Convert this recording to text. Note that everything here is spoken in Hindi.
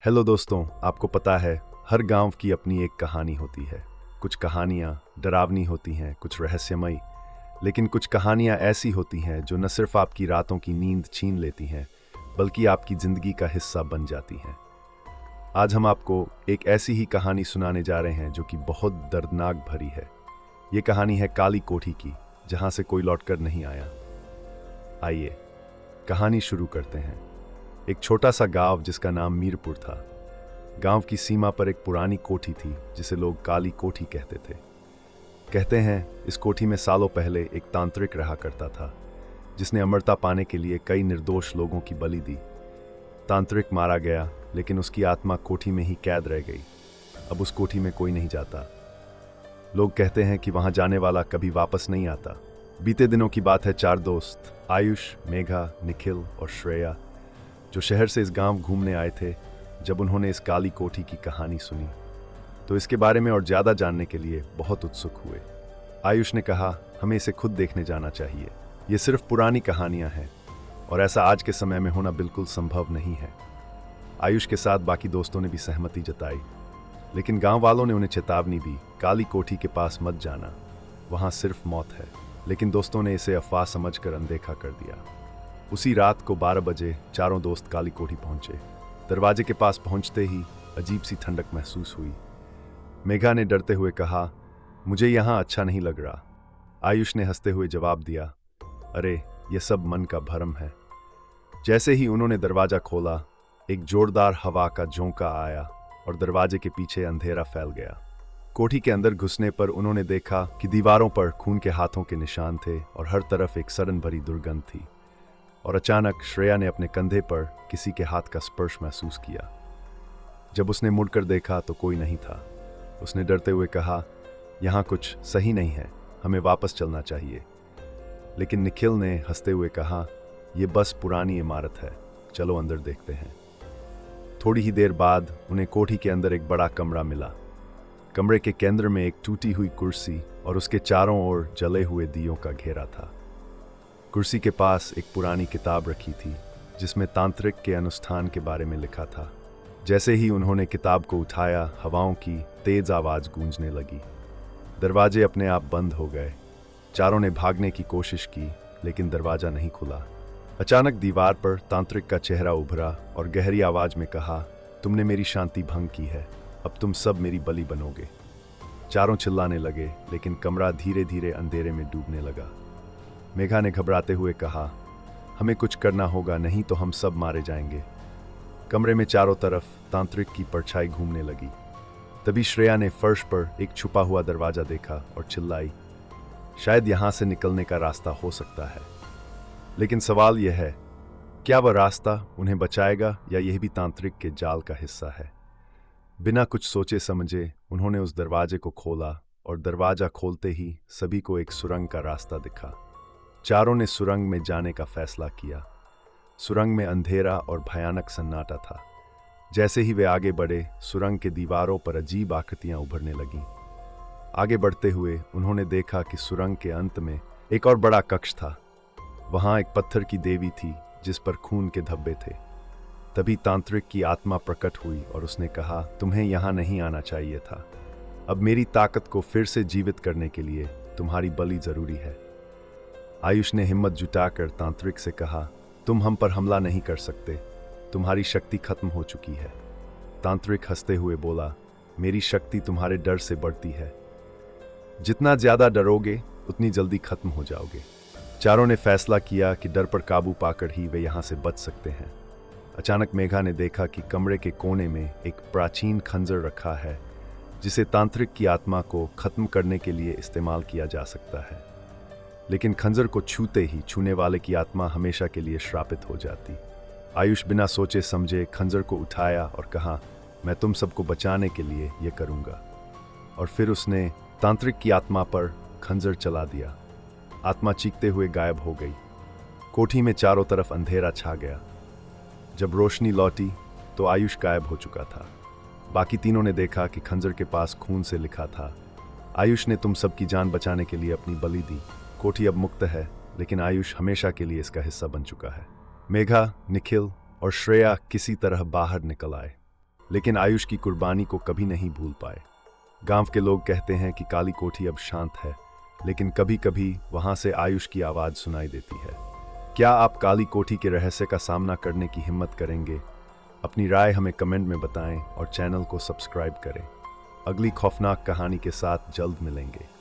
हेलो दोस्तों, आपको पता है हर गांव की अपनी एक कहानी होती है। कुछ कहानियां डरावनी होती हैं, कुछ रहस्यमयी, लेकिन कुछ कहानियां ऐसी होती हैं जो न सिर्फ आपकी रातों की नींद छीन लेती हैं बल्कि आपकी जिंदगी का हिस्सा बन जाती हैं। आज हम आपको एक ऐसी ही कहानी सुनाने जा रहे हैं जो कि बहुत दर्दनाक भरी है। ये कहानी है काली कोठी की, जहां से कोई लौटकर नहीं आया। आइए कहानी शुरू करते हैं। एक छोटा सा गांव जिसका नाम मीरपुर था। गांव की सीमा पर एक पुरानी कोठी थी जिसे लोग काली कोठी कहते थे। कहते हैं इस कोठी में सालों पहले एक तांत्रिक रहा करता था जिसने अमरता पाने के लिए कई निर्दोष लोगों की बलि दी। तांत्रिक मारा गया, लेकिन उसकी आत्मा कोठी में ही कैद रह गई। अब उस कोठी में कोई नहीं जाता। लोग कहते हैं कि वहां जाने वाला कभी वापस नहीं आता। बीते दिनों की बात है। 4 दोस्त आयुष, मेघा, निखिल और श्रेया जो शहर से इस गांव घूमने आए थे, जब उन्होंने इस काली कोठी की कहानी सुनी तो इसके बारे में और ज़्यादा जानने के लिए बहुत उत्सुक हुए। आयुष ने कहा, हमें इसे खुद देखने जाना चाहिए। ये सिर्फ पुरानी कहानियां हैं और ऐसा आज के समय में होना बिल्कुल संभव नहीं है। आयुष के साथ बाकी दोस्तों ने भी सहमति जताई, लेकिन गांव वालों ने उन्हें चेतावनी दी, काली कोठी के पास मत जाना, वहां सिर्फ मौत है। लेकिन दोस्तों ने इसे अफवाह समझकर अनदेखा कर दिया। उसी रात को 12 बजे चारों दोस्त काली कोठी पहुंचे। दरवाजे के पास पहुंचते ही अजीब सी ठंडक महसूस हुई। मेघा ने डरते हुए कहा, मुझे यहां अच्छा नहीं लग रहा। आयुष ने हंसते हुए जवाब दिया, अरे ये सब मन का भ्रम है। जैसे ही उन्होंने दरवाजा खोला, एक जोरदार हवा का झोंका आया और दरवाजे के पीछे अंधेरा फैल गया। कोठी के अंदर घुसने पर उन्होंने देखा कि दीवारों पर खून के हाथों के निशान थे और हर तरफ एक सड़न भरी दुर्गंध थी। और अचानक श्रेया ने अपने कंधे पर किसी के हाथ का स्पर्श महसूस किया। जब उसने मुड़कर देखा तो कोई नहीं था। उसने डरते हुए कहा, यहाँ कुछ सही नहीं है, हमें वापस चलना चाहिए। लेकिन निखिल ने हंसते हुए कहा, यह बस पुरानी इमारत है, चलो अंदर देखते हैं। थोड़ी ही देर बाद उन्हें कोठी के अंदर एक बड़ा कमरा मिला। कमरे के केंद्र में एक टूटी हुई कुर्सी और उसके चारों ओर जले हुए दियों का घेरा था। कुर्सी के पास एक पुरानी किताब रखी थी जिसमें तांत्रिक के अनुष्ठान के बारे में लिखा था। जैसे ही उन्होंने किताब को उठाया, हवाओं की तेज आवाज गूंजने लगी। दरवाजे अपने आप बंद हो गए। चारों ने भागने की कोशिश की, लेकिन दरवाजा नहीं खुला। अचानक दीवार पर तांत्रिक का चेहरा उभरा और गहरी आवाज में कहा, तुमने मेरी शांति भंग की है, अब तुम सब मेरी बलि बनोगे। चारों चिल्लाने लगे, लेकिन कमरा धीरे धीरे अंधेरे में डूबने लगा। मेघा ने घबराते हुए कहा, हमें कुछ करना होगा, नहीं तो हम सब मारे जाएंगे। कमरे में चारों तरफ तांत्रिक की परछाई घूमने लगी। तभी श्रेया ने फर्श पर एक छुपा हुआ दरवाजा देखा और चिल्लाई, शायद यहां से निकलने का रास्ता हो सकता है। लेकिन सवाल यह है, क्या वह रास्ता उन्हें बचाएगा या यह भी तांत्रिक के जाल का हिस्सा है? बिना कुछ सोचे समझे उन्होंने उस दरवाजे को खोला और दरवाजा खोलते ही सभी को एक सुरंग का रास्ता दिखा। चारों ने सुरंग में जाने का फैसला किया। सुरंग में अंधेरा और भयानक सन्नाटा था। जैसे ही वे आगे बढ़े, सुरंग के दीवारों पर अजीब आकृतियां उभरने लगीं। आगे बढ़ते हुए उन्होंने देखा कि सुरंग के अंत में एक और बड़ा कक्ष था। वहां एक पत्थर की देवी थी जिस पर खून के धब्बे थे। तभी तांत्रिक की आत्मा प्रकट हुई और उसने कहा, तुम्हें यहां नहीं आना चाहिए था। अब मेरी ताकत को फिर से जीवित करने के लिए तुम्हारी बलि जरूरी है। आयुष ने हिम्मत जुटाकर तांत्रिक से कहा, तुम हम पर हमला नहीं कर सकते, तुम्हारी शक्ति खत्म हो चुकी है। तांत्रिक हंसते हुए बोला, मेरी शक्ति तुम्हारे डर से बढ़ती है। जितना ज्यादा डरोगे उतनी जल्दी खत्म हो जाओगे। चारों ने फैसला किया कि डर पर काबू पाकर ही वे यहां से बच सकते हैं। अचानक मेघा ने देखा कि कमरे के कोने में एक प्राचीन खंजर रखा है जिसे तांत्रिक की आत्मा को खत्म करने के लिए इस्तेमाल किया जा सकता है। लेकिन खंजर को छूते ही छूने वाले की आत्मा हमेशा के लिए श्रापित हो जाती। आयुष बिना सोचे समझे खंजर को उठाया और कहा, मैं तुम सबको बचाने के लिए यह करूंगा। और फिर उसने तांत्रिक की आत्मा पर खंजर चला दिया। आत्मा चीखते हुए गायब हो गई। कोठी में चारों तरफ अंधेरा छा गया। जब रोशनी लौटी तो आयुष गायब हो चुका था। बाकी तीनों ने देखा कि खंजर के पास खून से लिखा था, आयुष ने तुम सबकी जान बचाने के लिए अपनी बलि दी। कोठी अब मुक्त है, लेकिन आयुष हमेशा के लिए इसका हिस्सा बन चुका है। मेघा, निखिल और श्रेया किसी तरह बाहर निकल आए। लेकिन आयुष की कुर्बानी को कभी नहीं भूल पाए। गांव के लोग कहते हैं कि काली कोठी अब शांत है, लेकिन कभी कभी वहां से आयुष की आवाज सुनाई देती है। क्या आप काली कोठी के रहस्य का सामना करने की हिम्मत करेंगे? अपनी राय हमें कमेंट में बताएं और चैनल को सब्सक्राइब करें। अगली खौफनाक कहानी के साथ जल्द मिलेंगे।